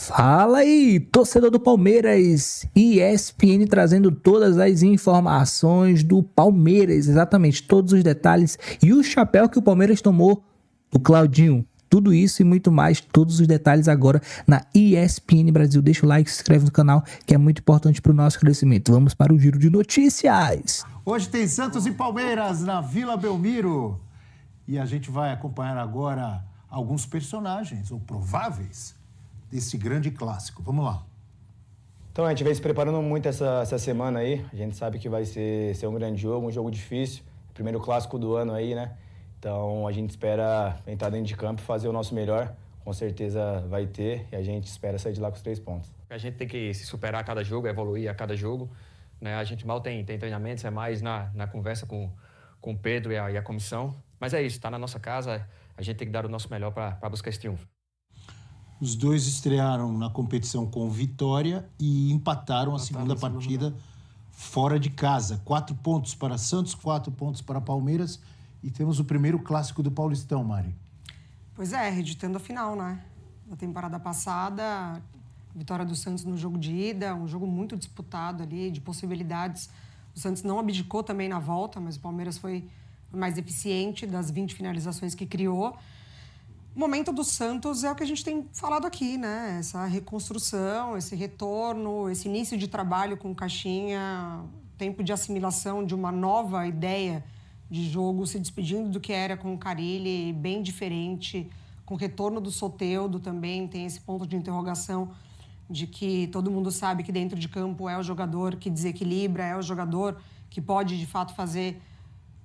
Fala aí, torcedor do Palmeiras, ESPN trazendo todas as informações do Palmeiras, exatamente, todos os detalhes e o chapéu que o Palmeiras tomou do Claudinho. Tudo isso e muito mais, todos os detalhes agora na ESPN Brasil. Deixa o like, se inscreve no canal, que é muito importante para o nosso crescimento. Vamos para o giro de notícias. Hoje tem Santos e Palmeiras na Vila Belmiro. E a gente vai acompanhar agora alguns personagens, ou prováveis, desse grande clássico. Vamos lá. Então, a gente vem se preparando muito essa semana aí. A gente sabe que vai ser um grande jogo, um jogo difícil. Primeiro clássico do ano aí, né? Então, a gente espera entrar dentro de campo e fazer o nosso melhor. Com certeza vai ter e a gente espera sair de lá com os 3 pontos. A gente tem que se superar a cada jogo, evoluir a cada jogo. Né? A gente mal tem treinamentos, é mais na conversa com o Pedro e a comissão. Mas é isso, está na nossa casa, a gente tem que dar o nosso melhor para buscar esse triunfo. Os dois estrearam na competição com vitória e empataram a segunda partida fora de casa. 4 pontos para Santos, 4 pontos para Palmeiras. E temos o primeiro clássico do Paulistão, Mari. Pois é, reeditando a final, né? Na temporada passada, vitória do Santos no jogo de ida, um jogo muito disputado ali, de possibilidades. O Santos não abdicou também na volta, mas o Palmeiras foi mais eficiente das 20 finalizações que criou. O momento do Santos é o que a gente tem falado aqui, né? Essa reconstrução, esse retorno, esse início de trabalho com o Caixinha, tempo de assimilação de uma nova ideia de jogo, se despedindo do que era com o Carille, bem diferente, com o retorno do Soteldo também, tem esse ponto de interrogação de que todo mundo sabe que dentro de campo é o jogador que desequilibra, é o jogador que pode, de fato, fazer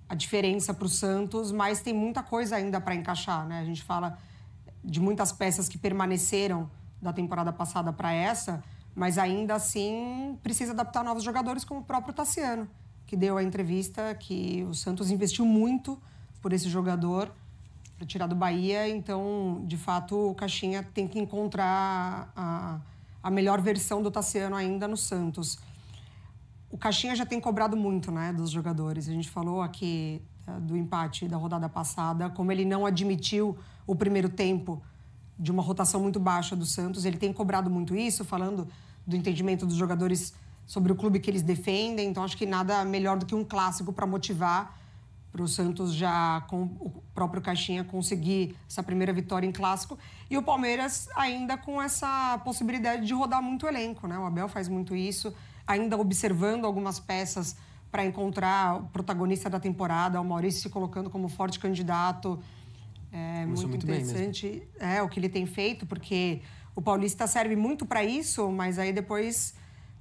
a diferença para o Santos, mas tem muita coisa ainda para encaixar, né? A gente fala de muitas peças que permaneceram da temporada passada para essa, mas ainda assim precisa adaptar novos jogadores, como o próprio Tassiano, que deu a entrevista que o Santos investiu muito por esse jogador para tirar do Bahia. Então, de fato, o Caixinha tem que encontrar a melhor versão do Tassiano ainda no Santos. O Caixinha já tem cobrado muito, né, dos jogadores. A gente falou aqui do empate da rodada passada, como ele não admitiu o primeiro tempo de uma rotação muito baixa do Santos. Ele tem cobrado muito isso, falando do entendimento dos jogadores sobre o clube que eles defendem. Então, acho que nada melhor do que um clássico para motivar, para o Santos já, com o próprio Caixinha, conseguir essa primeira vitória em clássico. E o Palmeiras ainda com essa possibilidade de rodar muito o elenco, né? O Abel faz muito isso, ainda observando algumas peças para encontrar o protagonista da temporada, o Maurício se colocando como forte candidato. É muito interessante o que ele tem feito, porque o Paulista serve muito para isso, mas aí depois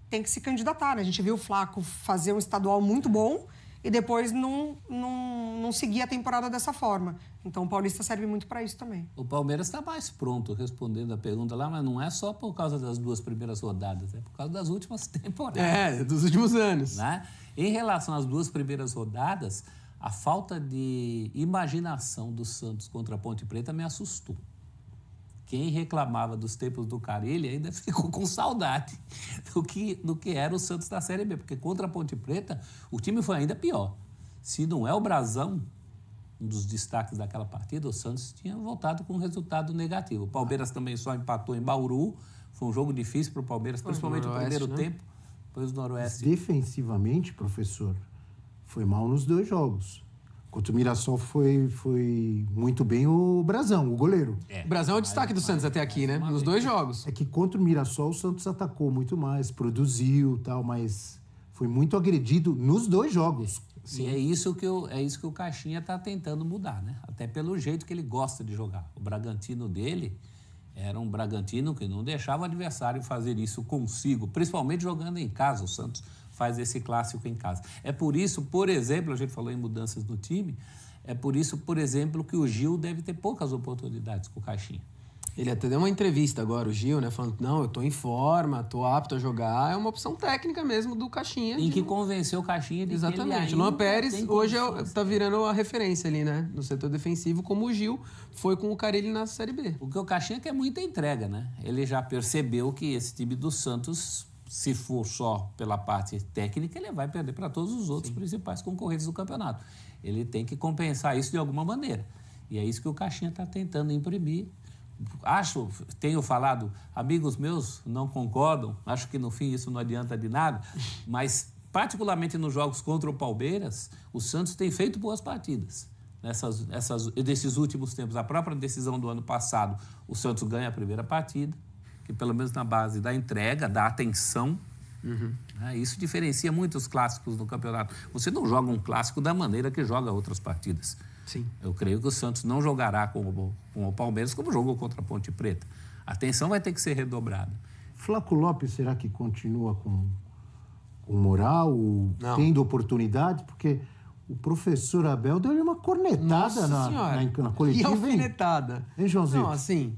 tem que se candidatar, né? A gente viu o Flaco fazer um estadual muito bom e depois não seguir a temporada dessa forma. Então, o Paulista serve muito para isso também. O Palmeiras está mais pronto, respondendo a pergunta lá, mas não é só por causa das 2 primeiras rodadas, é por causa das últimas temporadas. Dos últimos anos. Né? Em relação às 2 primeiras rodadas, a falta de imaginação do Santos contra a Ponte Preta me assustou. Quem reclamava dos tempos do Carille ainda ficou com saudade do que era o Santos da Série B, porque contra a Ponte Preta o time foi ainda pior. Se não é o Brasão, um dos destaques daquela partida, o Santos tinha voltado com um resultado negativo. O Palmeiras também só empatou em Bauru, foi um jogo difícil para o Palmeiras, principalmente o primeiro tempo, depois o Noroeste. Defensivamente, professor, foi mal nos 2 jogos. Contra o Mirassol foi muito bem o Brasão, o goleiro. O Brasão é o destaque do Santos até aqui, né? Nos 2 jogos. É que contra o Mirassol o Santos atacou muito mais, produziu e tal, mas foi muito agredido nos 2 jogos. Sim, é isso que o Caixinha está tentando mudar, né? Até pelo jeito que ele gosta de jogar. O Bragantino dele era um Bragantino que não deixava o adversário fazer isso consigo, principalmente jogando em casa. O Santos faz esse clássico em casa. É por isso, por exemplo, a gente falou em mudanças no time, é por isso, por exemplo, que o Gil deve ter poucas oportunidades com o Caixinha. Ele até deu uma entrevista agora, o Gil, né? Falando, não, eu tô em forma, tô apto a jogar. É uma opção técnica mesmo do Caixinha. Em que convenceu o Caixinha de Exatamente. Que o Luan Pérez hoje tá virando a referência ali, né? No setor defensivo, como o Gil foi com o Carille na Série B. Porque o Caixinha quer muita entrega, né? Ele já percebeu que esse time do Santos, se for só pela parte técnica, ele vai perder para todos os outros principais concorrentes do campeonato. Ele tem que compensar isso de alguma maneira. E é isso que o Caixinha está tentando imprimir tenho falado, amigos meus não concordam, acho que no fim isso não adianta de nada, mas particularmente nos jogos contra o Palmeiras, o Santos tem feito boas partidas. Desses últimos tempos, a própria decisão do ano passado, o Santos ganha a primeira partida, que pelo menos na base da entrega, da atenção, isso diferencia muito os clássicos do campeonato. Você não joga um clássico da maneira que joga outras partidas. Sim. Eu creio que o Santos não jogará com o Palmeiras como jogou contra a Ponte Preta. A atenção vai ter que ser redobrada. Flávio Lopes, será que continua com moral, Não. tendo oportunidade? Porque o professor Abel deu-lhe uma cornetada na coletiva. E alfinetada. Hein, Joãozinho? Não, assim...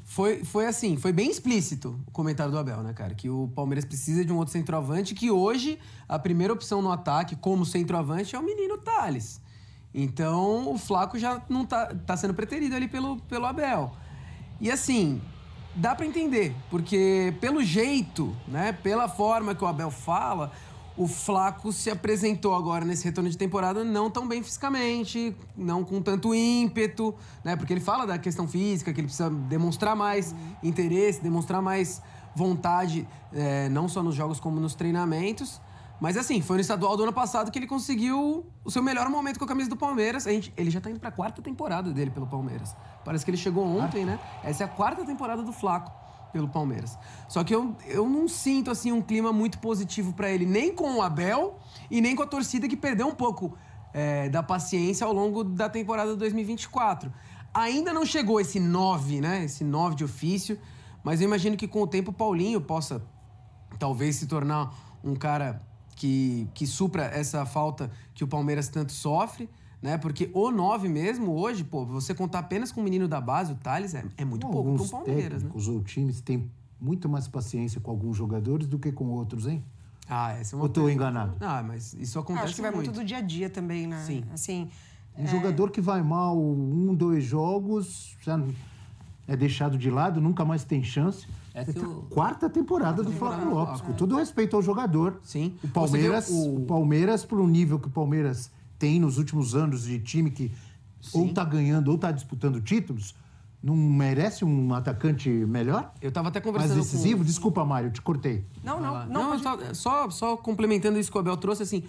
Foi bem explícito o comentário do Abel, né, cara? Que o Palmeiras precisa de um outro centroavante, que hoje a primeira opção no ataque como centroavante é o menino Tales. Então o Flaco já não tá sendo preterido ali pelo Abel. E assim, dá pra entender, porque pelo jeito, né, pela forma que o Abel fala, o Flaco se apresentou agora nesse retorno de temporada não tão bem fisicamente, não com tanto ímpeto, né? Porque ele fala da questão física, que ele precisa demonstrar mais interesse, demonstrar mais vontade, não só nos jogos como nos treinamentos. Mas assim, foi no estadual do ano passado que ele conseguiu o seu melhor momento com a camisa do Palmeiras. Ele já tá indo pra 4ª temporada dele pelo Palmeiras. Parece que ele chegou ontem, né? Essa é a 4ª temporada do Flaco pelo Palmeiras. Só que eu não sinto assim um clima muito positivo para ele, nem com o Abel e nem com a torcida, que perdeu um pouco da paciência ao longo da temporada 2024. Ainda não chegou esse 9, né? Esse 9 de ofício, mas eu imagino que com o tempo o Paulinho possa talvez se tornar um cara que supra essa falta que o Palmeiras tanto sofre, né? Porque o 9 mesmo, hoje, você contar apenas com o menino da base, o Tales, é muito pouco para o Palmeiras, né? Alguns ou times têm muito mais paciência com alguns jogadores do que com outros, hein? Essa é uma... Ou estou enganado? Mas isso acontece muito. Acho que vai muito do dia a dia também, né? Sim. Assim, Um jogador que vai mal 1, 2 jogos, já é deixado de lado, nunca mais tem chance. Quarta temporada do Flávio Lopes, com todo respeito ao jogador. Sim. O Palmeiras, pro nível que o Palmeiras tem nos últimos anos de time que ou tá ganhando ou tá disputando títulos, não merece um atacante melhor? Eu tava até conversando mais decisivo? Desculpa, Mário, eu te cortei. Não, só complementando isso que o Abel trouxe, assim,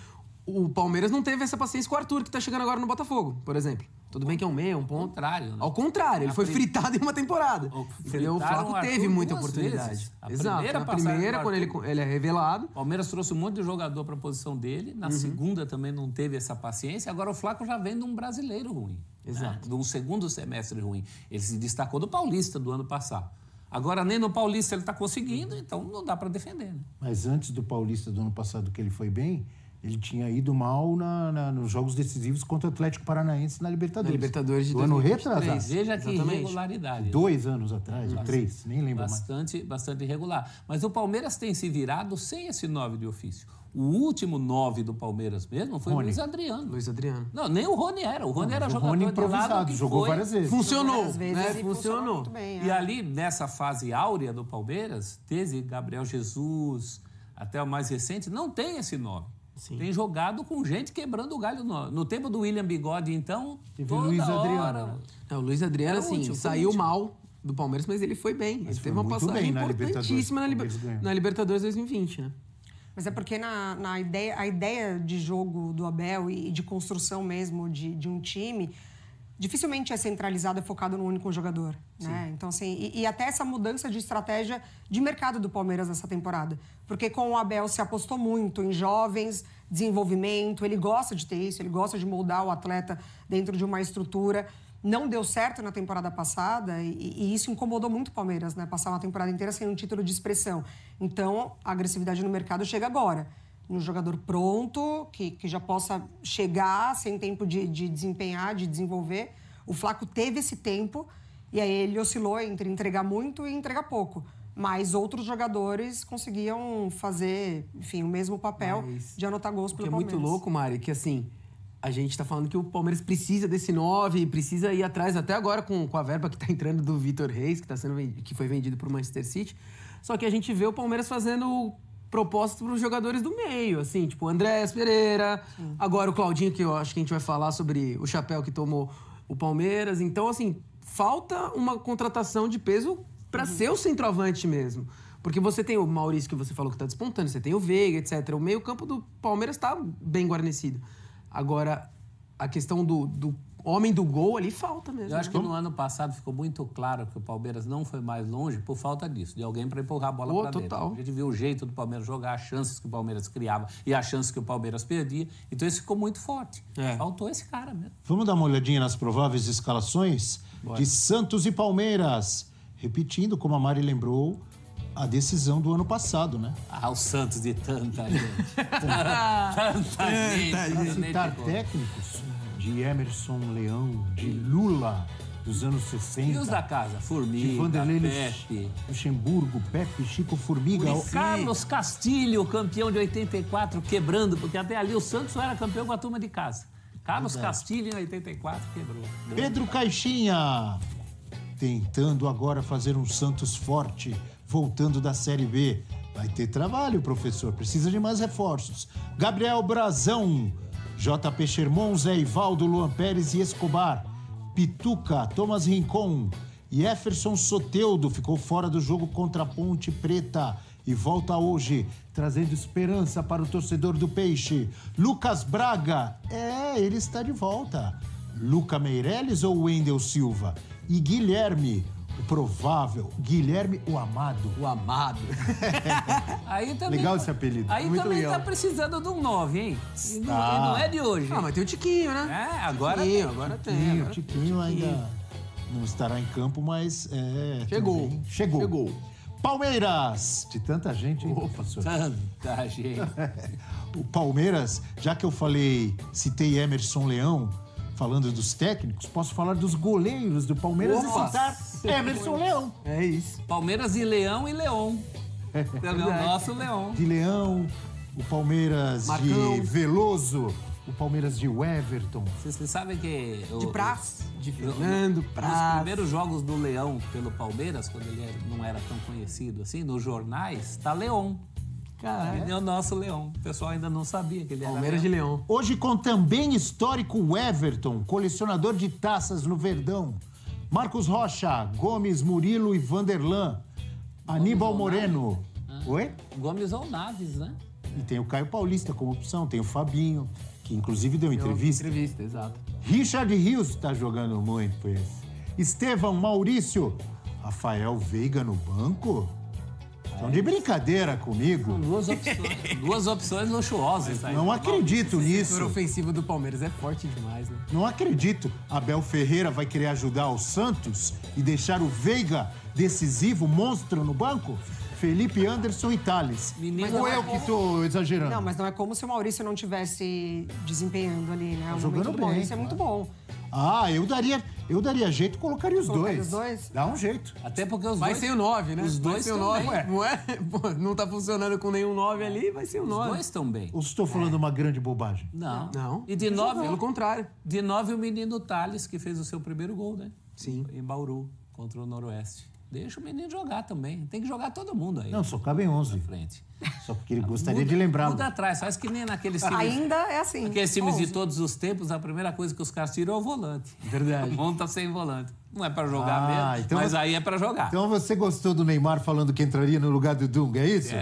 o Palmeiras não teve essa paciência com o Arthur, que tá chegando agora no Botafogo, por exemplo. Tudo bem que é um meio, um ponto. Ao contrário, né? Ao contrário, ele foi fritado em uma temporada. Entendeu? O Flaco teve muita oportunidade. Exato. Na primeira, quando ele é revelado. O Palmeiras trouxe um monte de jogador para a posição dele. Na segunda também não teve essa paciência. Agora o Flaco já vem de um brasileiro ruim. Exato. Né? De um segundo semestre ruim. Ele se destacou do Paulista do ano passado. Agora nem no Paulista ele está conseguindo, então não dá para defender. Né? Mas antes do Paulista do ano passado, que ele foi bem, ele tinha ido mal nos jogos decisivos contra o Atlético Paranaense na Libertadores. Na Libertadores de do ano 2023. retrasado. Veja que irregularidade. 2 anos atrás, 3, nem lembro mais. Bastante irregular. Mas o Palmeiras tem se virado sem esse 9 de ofício. O último 9 do Palmeiras mesmo foi o Luiz Adriano. Luiz Adriano. Não, nem o Rony era. O Rony era jogador Rony de lado improvisado, que jogou foi. várias vezes. Funcionou, várias vezes, né? e Funcionou. muito bem, E ali, nessa fase áurea do Palmeiras, teve Gabriel Jesus, até o mais recente, não tem esse 9. Sim. Tem jogado com gente quebrando o galho. No tempo do William Bigode, então, Teve o Luiz Adriano. O Luiz Adriano, Era assim, útil, foi saiu útil. mal do Palmeiras, mas ele foi bem. Ele foi teve uma muito passagem bem na importantíssima Libertadores, na Libertadores 2020, né? Mas é porque a ideia de jogo do Abel e de construção mesmo de um time dificilmente é centralizada, focada num único jogador, né? Então, assim, e até essa mudança de estratégia de mercado do Palmeiras nessa temporada. Porque com o Abel se apostou muito em jovens, desenvolvimento, ele gosta de ter isso, ele gosta de moldar o atleta dentro de uma estrutura. Não deu certo na temporada passada e isso incomodou muito o Palmeiras, né? Passar uma temporada inteira sem um título de expressão. Então, a agressividade no mercado chega agora. Um jogador pronto, que já possa chegar sem tempo de desempenhar, de desenvolver. O Flaco teve esse tempo e aí ele oscilou entre entregar muito e entregar pouco. Mas outros jogadores conseguiam fazer, enfim, o mesmo papel de anotar gols pelo Palmeiras. O que é muito louco, Mari, que assim, a gente tá falando que o Palmeiras precisa desse 9, precisa ir atrás, até agora com a verba que tá entrando do Vitor Reis, que foi vendido pro Manchester City. Só que a gente vê o Palmeiras fazendo propostas para os jogadores do meio, assim, tipo o Andrés Pereira, agora o Claudinho, que eu acho que a gente vai falar sobre o chapéu que tomou o Palmeiras. Então, assim, falta uma contratação de peso para ser o centroavante mesmo. Porque você tem o Maurício, que você falou que tá despontando, você tem o Veiga, etc. O meio-campo do Palmeiras tá bem guarnecido. Agora, a questão do homem do gol ali falta mesmo. Eu acho que no ano passado ficou muito claro que o Palmeiras não foi mais longe por falta disso, de alguém para empurrar a bola para dentro. Total. A gente viu o jeito do Palmeiras jogar, as chances que o Palmeiras criava e as chances que o Palmeiras perdia. Então isso ficou muito forte. Faltou esse cara mesmo. Vamos dar uma olhadinha nas prováveis escalações de Santos e Palmeiras. Repetindo, como a Mari lembrou, a decisão do ano passado, né? O Santos de tanta gente. Tanta gente. Para citar técnicos de Emerson Leão, de Lula, dos anos 60. E os da casa? De Formiga, Vanderlei Pepe. Luxemburgo, Pepe, Chico Formiga. E Carlos Castilho, campeão de 84, quebrando, porque até ali o Santos só era campeão com a turma de casa. Carlos Castilho em 84 quebrou. Pedro Caixinha, tentando agora fazer um Santos forte, voltando da Série B. Vai ter trabalho, professor, precisa de mais reforços. Gabriel Brazão, JP Sherman, Zé Ivaldo, Luan Pérez e Escobar. Pituca, Thomas Rincon e Jefferson Soteldo ficou fora do jogo contra a Ponte Preta e volta hoje, trazendo esperança para o torcedor do Peixe. Lucas Braga, ele está de volta. Luca Meireles ou Wendel Silva? E Guilherme, o provável Guilherme, o amado. O amado. Aí também, Legal esse apelido. Aí Muito também legal. tá precisando de um 9, hein? E não é de hoje. Mas tem o Tiquinho, né? Agora Tiquinho, agora tem. Tiquinho ainda não estará em campo, mas Chegou. também chegou. Palmeiras, de tanta gente, hein, professor? Tanta gente. O Palmeiras, já que eu citei Emerson Leão, falando dos técnicos, posso falar dos goleiros do Palmeiras e citar Emerson Leão. É isso. Palmeiras e Leão e Leão. É o nosso Leão. De Leão, o Palmeiras Marcão. de Veloso, o Palmeiras de Everton. Vocês sabem que... De Praz. De Fernando, Nos Praz. primeiros jogos do Leão pelo Palmeiras, quando ele não era tão conhecido assim, nos jornais, tá Leão. Ele é o nosso Leão. O pessoal ainda não sabia que ele era Palmeiras de Leão. Hoje com também histórico Everton, colecionador de taças no Verdão. Marcos Rocha, Gomes, Murilo e Vanderlan. Aníbal Moreno. Oi? Gomes ou Naves, né? E tem o Caio Paulista como opção, tem o Fabinho, que inclusive deu entrevista. Exato. Richard Rios está jogando muito esse. Estevão, Maurício, Rafael Veiga no banco? Estão de brincadeira comigo. Duas opções luxuosas. Aí. Não acredito O nisso. setor ofensivo do Palmeiras é forte demais, né? Não acredito. Abel Ferreira vai querer ajudar o Santos e deixar o Veiga decisivo, monstro no banco? Felipe Anderson e Thales. Menino, Ou eu que estou exagerando? Não, mas não é como se o Maurício não estivesse desempenhando ali, né? O jogando momento do bem, Maurício é muito bom. Eu daria jeito e colocaria os Colocaria dois. os dois? Dá um jeito. Até porque os Vai dois... ser o 9, né? Os Vai dois ser o estão 9. bem. Não é? Pô, não tá funcionando com nenhum 9 ali, vai ser o Os 9. dois estão bem. Ou estou falando uma grande bobagem? Não. Não. E de 9... Pelo contrário. De 9, o menino Thales, que fez o seu primeiro gol, né? Sim. Em Bauru, contra o Noroeste. Deixa o menino jogar também. Tem que jogar todo mundo aí. Não, só cabem 11. Na frente. Só porque ele gostaria de lembrá-lo. Muda atrás. Faz que nem naqueles times... Ainda é assim. Aqueles times de 11. todos os tempos, a primeira coisa que os caras tiram é o volante. Verdade. Monta sem volante. Não é pra jogar mesmo, então mas aí é pra jogar. Então você gostou do Neymar falando que entraria no lugar do Dunga, é isso?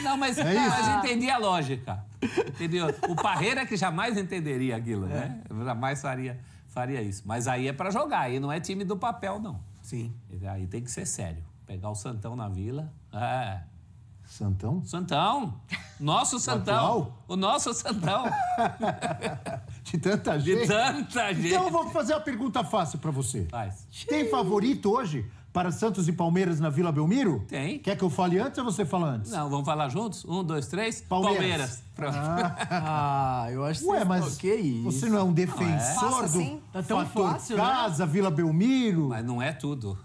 Não, mas entendi a lógica. Entendeu? O Parreira que jamais entenderia aquilo, né? Jamais faria isso. Mas aí é pra jogar. Aí não é time do papel, não. Sim. Aí tem que ser sério. Pegar o Santão na Vila. Santão? Santão. Nosso Santão. atual? O nosso Santão. De tanta gente. De tanta gente. Então eu vou fazer uma pergunta fácil pra você. Faz. Tem favorito hoje para Santos e Palmeiras na Vila Belmiro? Tem. Quer que eu fale antes ou você fala antes? Não, vamos falar juntos? 1, 2, 3. Palmeiras. Pronto. Eu acho que Ué, mas que isso? você não é um defensor Fácil do assim? Tá tão fator fácil, né? casa, Vila Belmiro? Mas não é tudo.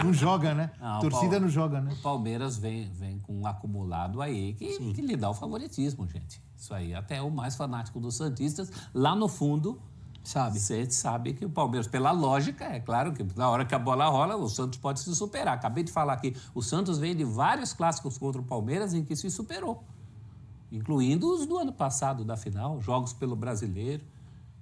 Não joga, né? Não, Torcida não joga, né? O Palmeiras vem com um acumulado aí que lhe dá o favoritismo, gente. Isso aí, até o mais fanático dos santistas, lá no fundo, Sabe? você sabe que o Palmeiras, pela lógica, é claro que na hora que a bola rola, o Santos pode se superar. Acabei de falar aqui, o Santos vem de vários clássicos contra o Palmeiras em que se superou, incluindo os do ano passado, da final, jogos pelo Brasileiro.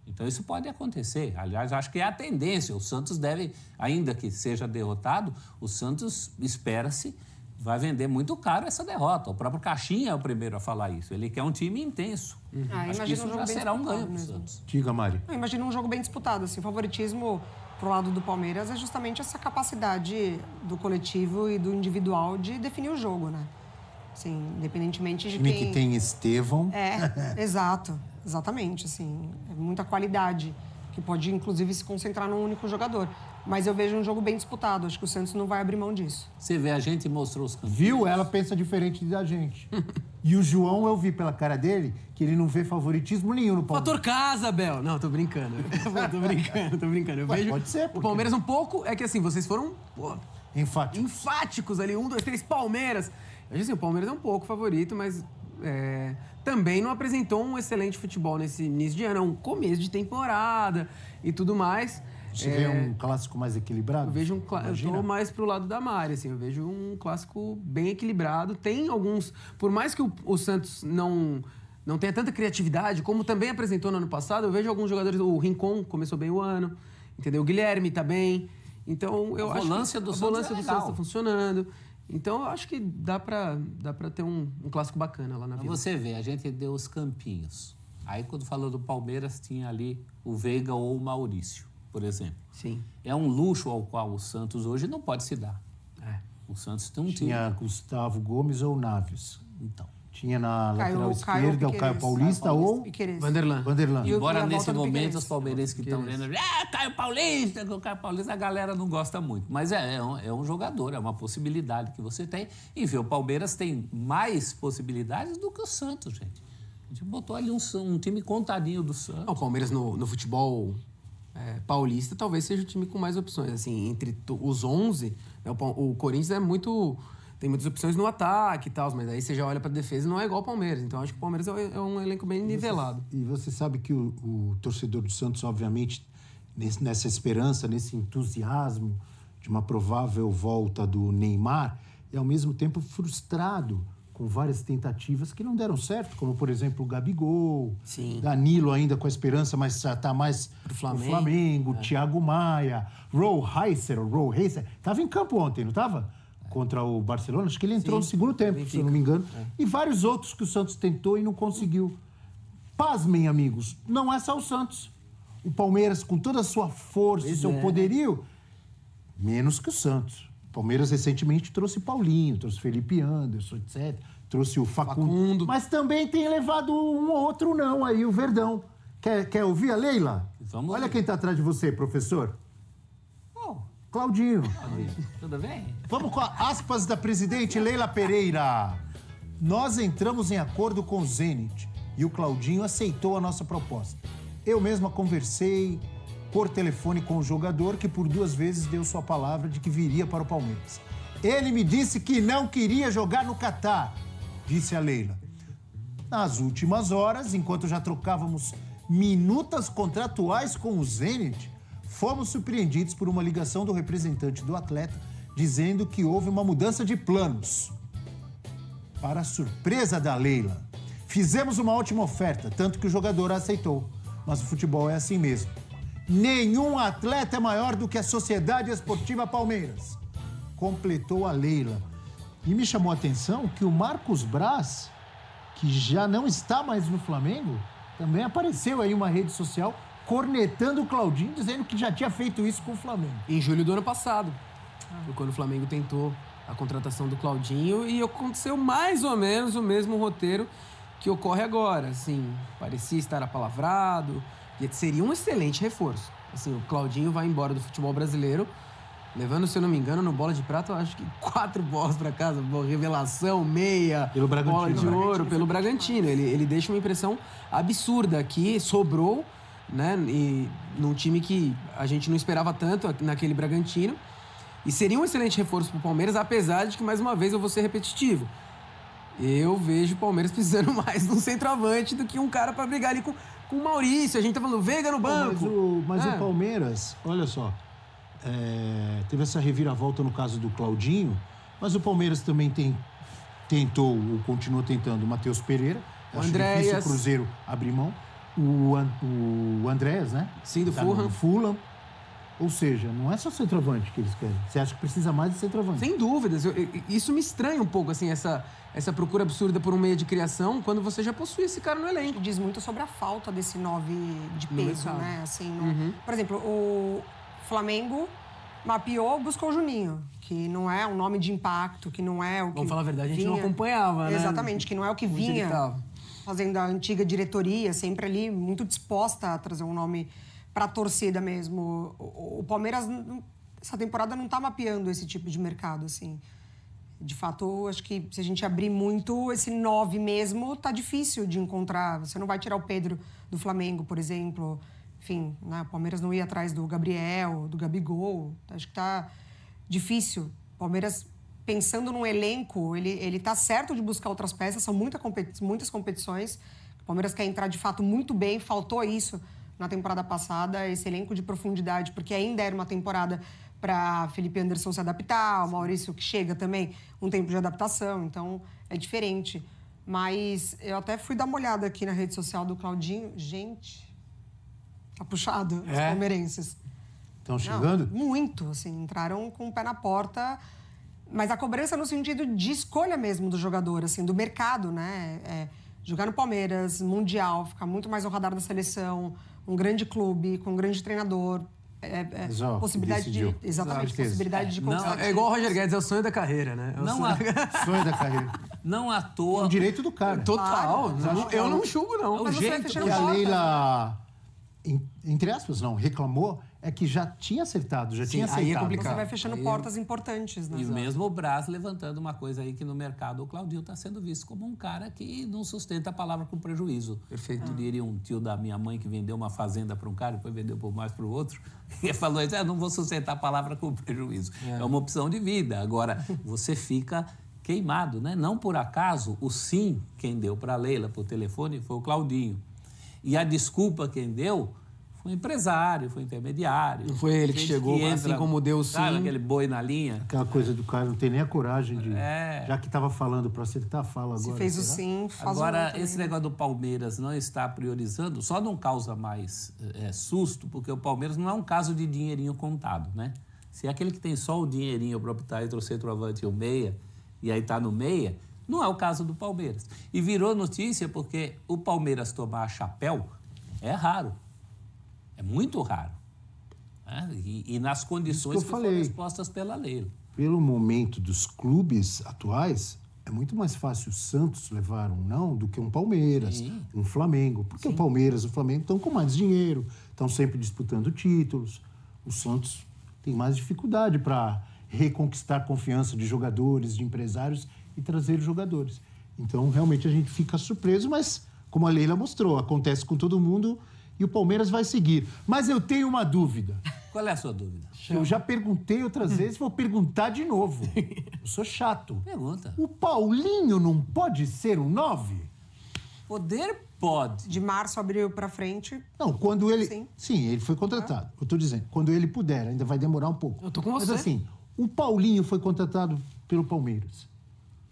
Então, isso pode acontecer. Aliás, acho que é a tendência. O Santos deve, ainda que seja derrotado, o Santos, espera-se, vai vender muito caro essa derrota. O próprio Caixinha é o primeiro a falar isso. Ele quer um time intenso. Acho que isso já será um ganho para o Santos. Diga, Mari. Imagina um jogo bem disputado. Assim, o favoritismo pro lado do Palmeiras é justamente essa capacidade do coletivo e do individual de definir o jogo, né? Assim, independentemente de Time quem... que tem Estevão. Exato. Exatamente, assim, é muita qualidade, que pode, inclusive, se concentrar num único jogador. Mas eu vejo um jogo bem disputado, acho que o Santos não vai abrir mão disso. Você vê, a gente mostrou os campos. Viu? Ela pensa diferente da gente. E o João, eu vi pela cara dele, que ele não vê favoritismo nenhum no Palmeiras. Fator casa, Bel. Não, tô brincando. tô brincando. Eu vejo pode ser, o Palmeiras um pouco... É que assim, vocês foram enfáticos ali. 1, 2, 3, Palmeiras. Eu disse assim, o Palmeiras é um pouco favorito, mas... também não apresentou um excelente futebol nesse início de ano. É um começo de temporada e tudo mais. Você vê um clássico mais equilibrado? Eu vejo eu tô mais pro lado da Mari, assim. Eu vejo um clássico bem equilibrado. Tem alguns... Por mais que o Santos não tenha tanta criatividade, como também apresentou no ano passado, eu vejo alguns jogadores... O Rincon começou bem o ano, entendeu? O Guilherme tá bem. Então, eu acho que a volância do Santos tá funcionando. Então, eu acho que dá pra ter um clássico bacana lá na Vila. Você vê, a gente deu os campinhos. Aí, quando falou do Palmeiras, tinha ali o Veiga ou o Maurício, por exemplo. Sim. É um luxo ao qual o Santos hoje não pode se dar. O Santos tem um time... Tinha Gustavo Gomes ou Naves. Então. Tinha na lateral esquerda o Caio Paulista ou... Vanderlan. Embora nesse momento os palmeirenses que estão vendo... Caio Paulista, o Caio Paulista, a galera não gosta muito. Mas é um jogador, é uma possibilidade que você tem. E vê, o Palmeiras tem mais possibilidades do que o Santos, gente. A gente botou ali um time contadinho do Santos. O Palmeiras no futebol paulista talvez seja o time com mais opções. Assim, entre os 11, né, o Corinthians tem muitas opções no ataque e tal, mas aí você já olha para a defesa e não é igual ao Palmeiras. Então, acho que o Palmeiras é um elenco bem nivelado. E você sabe que o torcedor do Santos, obviamente, nessa esperança, nesse entusiasmo de uma provável volta do Neymar, é ao mesmo tempo frustrado com várias tentativas que não deram certo, como, por exemplo, o Gabigol, Sim. Danilo ainda com a esperança, mas já está mais Pro no Flamengo, Thiago Maia, Roel Heiser, estava em campo ontem, não estava? Contra o Barcelona, acho que ele entrou no segundo tempo, se eu não me engano. E vários outros que o Santos tentou e não conseguiu. Pasmem, amigos, não é só o Santos. O Palmeiras, com toda a sua força, seu poderio, menos que o Santos. O Palmeiras recentemente trouxe Paulinho, trouxe Felipe Anderson, etc. Trouxe o Facundo. Mas também tem levado um ou outro não aí, o Verdão. Quer ouvir a Leila? Olha quem está atrás de você, professor. Claudinho. Tudo bem? Vamos com aspas da presidente Leila Pereira. Nós entramos em acordo com o Zenit e o Claudinho aceitou a nossa proposta. Eu mesma conversei por telefone com o jogador que por 2 vezes deu sua palavra de que viria para o Palmeiras. Ele me disse que não queria jogar no Catar, disse a Leila. Nas últimas horas, enquanto já trocávamos minutas contratuais com o Zenit, fomos surpreendidos por uma ligação do representante do atleta dizendo que houve uma mudança de planos. Para a surpresa da Leila, fizemos uma ótima oferta, tanto que o jogador a aceitou. Mas o futebol é assim mesmo. Nenhum atleta é maior do que a Sociedade Esportiva Palmeiras, completou a Leila. E me chamou a atenção que o Marcos Braz, que já não está mais no Flamengo, também apareceu aí em uma rede social cornetando o Claudinho, dizendo que já tinha feito isso com o Flamengo. Em julho do ano passado, quando o Flamengo tentou a contratação do Claudinho, e aconteceu mais ou menos o mesmo roteiro que ocorre agora. Assim, parecia estar apalavrado, e seria um excelente reforço. Assim, o Claudinho vai embora do futebol brasileiro, levando, se eu não me engano, no Bola de Prata, eu acho que 4 bolas para casa, revelação, meia, pelo bola de ouro, pelo Bragantino. Ele deixa uma impressão absurda aqui, sobrou, né? E num time que a gente não esperava tanto naquele Bragantino. E seria um excelente reforço pro Palmeiras, apesar de que, mais uma vez, eu vou ser repetitivo. Eu vejo o Palmeiras precisando mais de um centroavante do que um cara para brigar ali com o Maurício. A gente tá falando Veiga no banco. Mas o Palmeiras, olha só, teve essa reviravolta no caso do Claudinho, mas o Palmeiras também tentou, ou continua tentando, o Matheus Pereira. Acho difícil o Cruzeiro abrir mão. o Andrés, né? Sim, do Tá Fulham. no Fulham. Ou seja, não é só centroavante que eles querem. Você acha que precisa mais de centroavante? Sem dúvidas. Isso me estranha um pouco, assim, essa procura absurda por um meio de criação, quando você já possui esse cara no elenco. Diz muito sobre a falta desse 9 de No peso, mercado. né? Assim, por exemplo, o Flamengo mapeou, buscou o Juninho, que não é um nome de impacto, que não é o que Vamos falar a verdade, a gente não vinha- acompanhava, né? Exatamente, que não é o que Onde ele vinha tava. fazendo a antiga diretoria, sempre ali muito disposta a trazer um nome para a torcida mesmo. O Palmeiras, essa temporada, não está mapeando esse tipo de mercado, assim. De fato, acho que se a gente abrir muito, esse 9 mesmo tá difícil de encontrar. Você não vai tirar o Pedro do Flamengo, por exemplo. Enfim, né? O Palmeiras não ia atrás do Gabriel, do Gabigol. Acho que tá difícil. O Palmeiras, pensando num elenco, ele tá certo de buscar outras peças. São muitas competições. O Palmeiras quer entrar, de fato, muito bem. Faltou isso na temporada passada, esse elenco de profundidade, porque ainda era uma temporada para Felipe Anderson se adaptar, o Maurício que chega também, um tempo de adaptação, então é diferente. Mas eu até fui dar uma olhada aqui na rede social do Claudinho. Gente, tá puxado os palmeirenses. Estão chegando? Não, muito, assim, entraram com o pé na porta, mas a cobrança no sentido de escolha mesmo do jogador, assim, do mercado, né? Jogar no Palmeiras, Mundial, ficar muito mais ao radar da seleção, um grande clube, com um grande treinador, Mas, ó, possibilidade decidiu. de... Exatamente, Certeza. possibilidade de conquistar. É igual o Roger Guedes, é o sonho da carreira, né? É o Não sonho- Sonho da carreira. Não à É toa. um direito do cara. Total. Claro. Eu não julgo, não. Mas você vai jeito fechando E a portas, né? Leila, entre aspas, não, reclamou, é que já tinha acertado, já tinha aí é aceitado. complicado. Você vai fechando portas importantes, né? E mesmo o Brás levantando uma coisa aí que no mercado o Claudinho está sendo visto como um cara que não sustenta a palavra com prejuízo. Perfeito. Diria um tio da minha mãe que vendeu uma fazenda para um cara e depois vendeu por mais para o outro. E falou isso, não vou sustentar a palavra com prejuízo. É uma opção de vida. Agora, você fica queimado, né? Não por acaso, o sim quem deu para a Leila por telefone foi o Claudinho. E a desculpa quem deu foi o empresário, foi o intermediário. Não foi ele que Gente chegou, entra, assim como deu o sabe, sim. aquele boi na linha. Aquela coisa do cara não tem nem a coragem de... Já que estava falando para acertar, fala agora. Se fez o será? sim, faz o Agora, outro, esse né? negócio do Palmeiras não estar priorizando só não causa mais susto, porque o Palmeiras não é um caso de dinheirinho contado, né? Se é aquele que tem só o dinheirinho para optar entre o centroavante e o meia, e aí está no meia, não é o caso do Palmeiras. E virou notícia porque o Palmeiras tomar chapéu é raro. É muito raro. Né? E nas condições Isso que eu foram falei. expostas pela Leila. Pelo momento dos clubes atuais, é muito mais fácil o Santos levar um não do que um Palmeiras, um Flamengo. Porque o Palmeiras e o Flamengo estão com mais dinheiro, estão sempre disputando títulos. O Santos tem mais dificuldade para reconquistar confiança de jogadores, de empresários e trazer jogadores. Então, realmente, a gente fica surpreso, mas, como a Leila mostrou, acontece com todo mundo e o Palmeiras vai seguir. Mas eu tenho uma dúvida. Qual é a sua dúvida? Eu já perguntei outras vezes, vou perguntar de novo. Eu sou chato. Pergunta. O Paulinho não pode ser um 9? Poder pode. De março, abril pra frente. Não, quando ele... Sim. Sim, ele foi contratado. Eu tô dizendo, quando ele puder, ainda vai demorar um pouco. Eu tô com Mas você. assim, o Paulinho foi contratado pelo Palmeiras.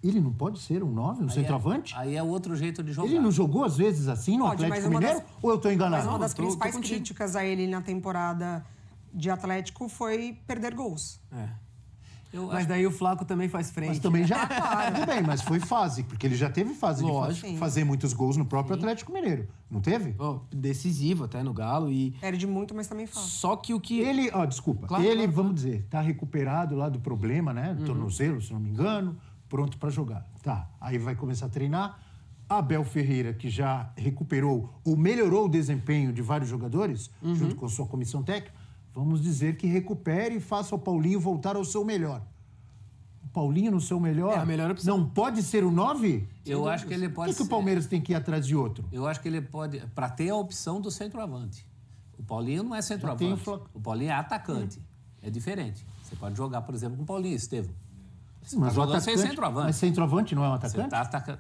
Ele não pode ser um 9, um centroavante? Aí é outro jeito de jogar. Ele não jogou, às vezes, assim, no Pode, Atlético mas uma Mineiro? das- Ou eu tô enganado? Mas uma das tô principais contigo. críticas a ele na temporada de Atlético foi perder gols. Mas daí o Flaco também faz frente. Mas também já... Tudo bem, mas foi fase, porque ele já teve fase Lógico. de fazer muitos gols no próprio Atlético Mineiro. Não teve? Ó, decisivo até no Galo e... Perde muito, mas também faz. Só que o que... Ele, desculpa, Claro, ele, claro, vamos dizer, tá recuperado lá do problema, né? Do tornozelo, se não me engano, pronto para jogar. Tá, aí vai começar a treinar. Abel Ferreira, que já recuperou ou melhorou o desempenho de vários jogadores, junto com sua comissão técnica, vamos dizer que recupere e faça o Paulinho voltar ao seu melhor. O Paulinho no seu melhor, É a melhor opção. não pode ser o 9? Eu acho que ele Por pode que o ser. Palmeiras tem que ir atrás de outro? Eu acho que ele pode... Para ter a opção do centroavante. O Paulinho não é tem centroavante. o Fla- O Paulinho é atacante. É diferente. Você pode jogar, por exemplo, com o Paulinho Estevam. Você Mas tá o jogando sem atacante, centroavante. mas centroavante não é um Você atacante? tá atacando.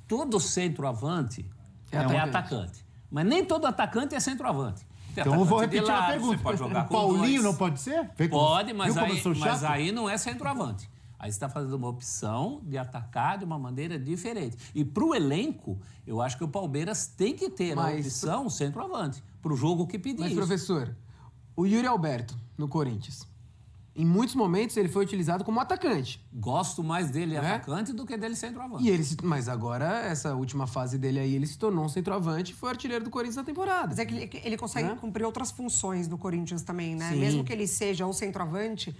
Todo centroavante É é atacante. atacante. Mas nem todo atacante é centroavante. Tem Então eu vou atacante de repetir a lado, pergunta. Você pode jogar O com Paulinho dois. não pode ser? Vê como- Pode, mas viu como eu aí, sou mas chato? aí não é centroavante. Aí você está fazendo uma opção de atacar de uma maneira diferente. E para o elenco, eu acho que o Palmeiras tem que ter a opção centroavante para o jogo que pedir. Mas, isso. professor, o Yuri Alberto no Corinthians, em muitos momentos ele foi utilizado como atacante. Gosto mais dele atacante do que dele centroavante. Mas agora, essa última fase dele aí, ele se tornou um centroavante e foi artilheiro do Corinthians na temporada. Mas é que ele consegue cumprir outras funções no Corinthians também, né? Sim. Mesmo que ele seja o centroavante,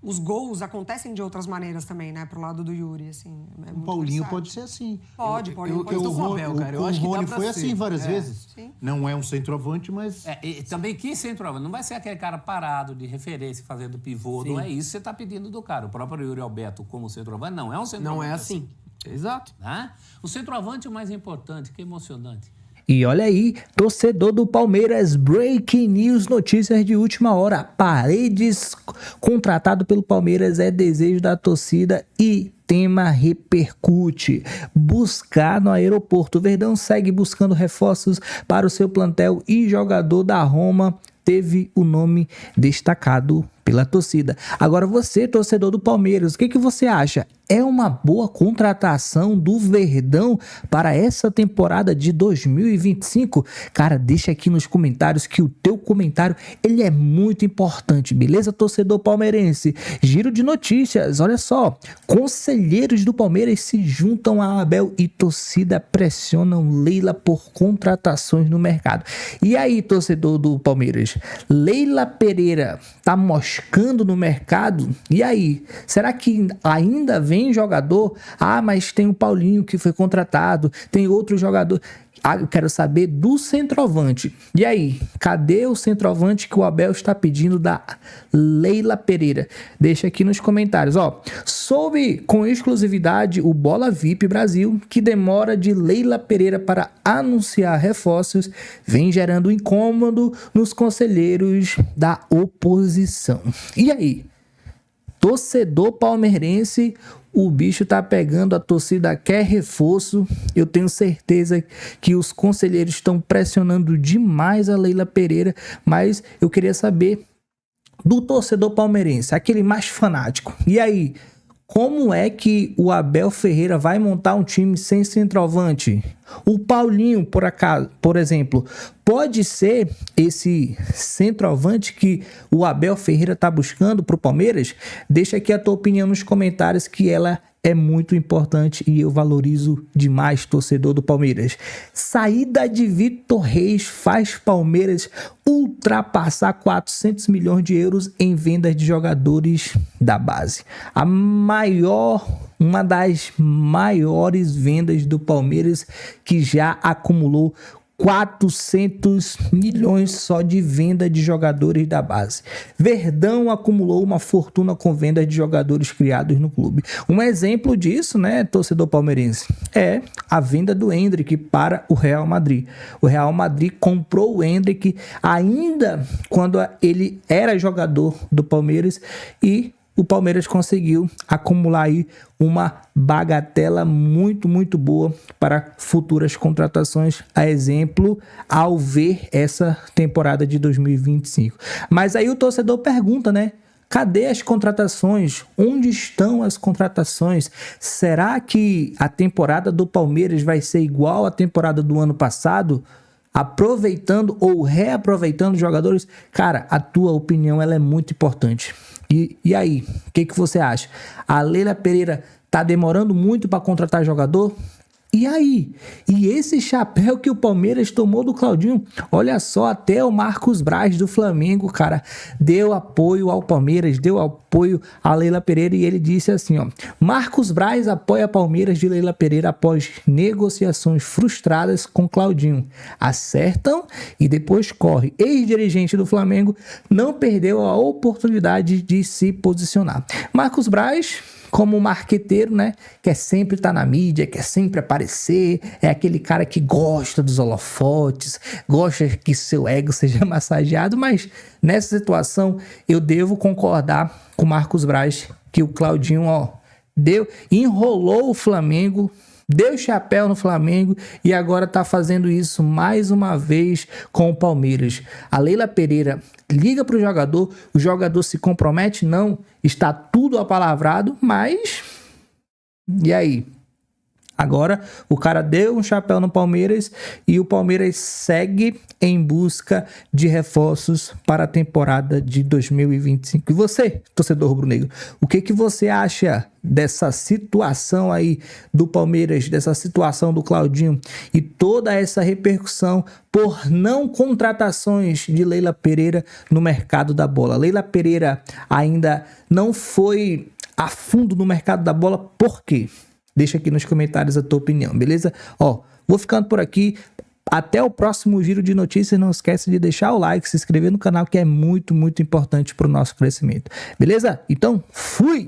os gols acontecem de outras maneiras também, né? Pro lado do Yuri, assim. É O muito Paulinho versátil. pode ser assim. Pode. eu tô com o Abel, cara. Eu acho que o dá Rony pra foi ser. assim várias vezes. Sim. Não é um centroavante, mas... E também que centroavante? Não vai ser aquele cara parado de referência, fazendo pivô. Não é isso que você está pedindo do cara. O próprio Yuri Alberto como centroavante não é um centroavante. Não é assim. Exato. Né? O centroavante é o mais importante, que emocionante. E olha aí, torcedor do Palmeiras, breaking news, notícias de última hora. Paredes, contratado pelo Palmeiras, é desejo da torcida e tema repercute. Buscar no aeroporto. O Verdão segue buscando reforços para o seu plantel e jogador da Roma teve o nome destacado pela torcida. Agora você, torcedor do Palmeiras, o que você acha? É uma boa contratação do Verdão para essa temporada de 2025? Cara, deixa aqui nos comentários que o teu comentário ele é muito importante, beleza, torcedor palmeirense? Giro de notícias, olha só. Conselheiros do Palmeiras se juntam a Abel e torcida pressionam Leila por contratações no mercado. E aí, torcedor do Palmeiras? Leila Pereira tá moscando no mercado? E aí? Será que ainda vem jogador? Mas tem o Paulinho que foi contratado, tem outro jogador. Eu quero saber do centroavante. E aí, cadê o centroavante que o Abel está pedindo da Leila Pereira? Deixa aqui nos comentários. Soube com exclusividade o Bola VIP Brasil que demora de Leila Pereira para anunciar reforços vem gerando incômodo nos conselheiros da oposição. E aí? Torcedor palmeirense, o bicho tá pegando, a torcida quer reforço. Eu tenho certeza que os conselheiros estão pressionando demais a Leila Pereira, mas eu queria saber do torcedor palmeirense, aquele mais fanático. E aí, como é que o Abel Ferreira vai montar um time sem centroavante? O Paulinho, por exemplo, pode ser esse centroavante que o Abel Ferreira está buscando para o Palmeiras? Deixa aqui a tua opinião nos comentários, que ela é muito importante e eu valorizo demais, torcedor do Palmeiras. Saída de Vitor Reis faz Palmeiras ultrapassar 400 milhões de euros em vendas de jogadores da base. Uma das maiores vendas do Palmeiras, que já acumulou 400 milhões só de venda de jogadores da base. Verdão acumulou uma fortuna com vendas de jogadores criados no clube. Um exemplo disso, né, torcedor palmeirense, é a venda do Endrick para o Real Madrid. O Real Madrid comprou o Endrick ainda quando ele era jogador do Palmeiras e o Palmeiras conseguiu acumular aí uma bagatela muito, muito boa para futuras contratações, a exemplo, ao ver essa temporada de 2025. Mas aí o torcedor pergunta, né? Cadê as contratações? Onde estão as contratações? Será que a temporada do Palmeiras vai ser igual à temporada do ano passado? Aproveitando ou reaproveitando jogadores? Cara, a tua opinião ela é muito importante. E aí, o que você acha? A Leila Pereira tá demorando muito para contratar jogador? E aí? E esse chapéu que o Palmeiras tomou do Claudinho? Olha só, até o Marcos Braz do Flamengo, cara, deu apoio ao Palmeiras, deu apoio a Leila Pereira e ele disse assim, Marcos Braz apoia Palmeiras de Leila Pereira após negociações frustradas com Claudinho. Acertam e depois corre. Ex-dirigente do Flamengo não perdeu a oportunidade de se posicionar. Marcos Braz, como marqueteiro, né, quer sempre estar na mídia, quer sempre aparecer, é aquele cara que gosta dos holofotes, gosta que seu ego seja massageado, mas nessa situação eu devo concordar com o Marcos Braz que o Claudinho, enrolou o Flamengo deu chapéu no Flamengo e agora tá fazendo isso mais uma vez com o Palmeiras. A Leila Pereira liga pro jogador, o jogador se compromete? Não, está tudo apalavrado, mas... E aí? Agora o cara deu um chapéu no Palmeiras e o Palmeiras segue em busca de reforços para a temporada de 2025. E você, torcedor rubro-negro, o que você acha dessa situação aí do Palmeiras, dessa situação do Claudinho e toda essa repercussão por não contratações de Leila Pereira no mercado da bola? Leila Pereira ainda não foi a fundo no mercado da bola, por quê? Deixa aqui nos comentários a tua opinião, beleza? Ó, vou ficando por aqui. Até o próximo giro de notícias. Não esquece de deixar o like, se inscrever no canal, que é muito, muito importante para o nosso crescimento. Beleza? Então, fui!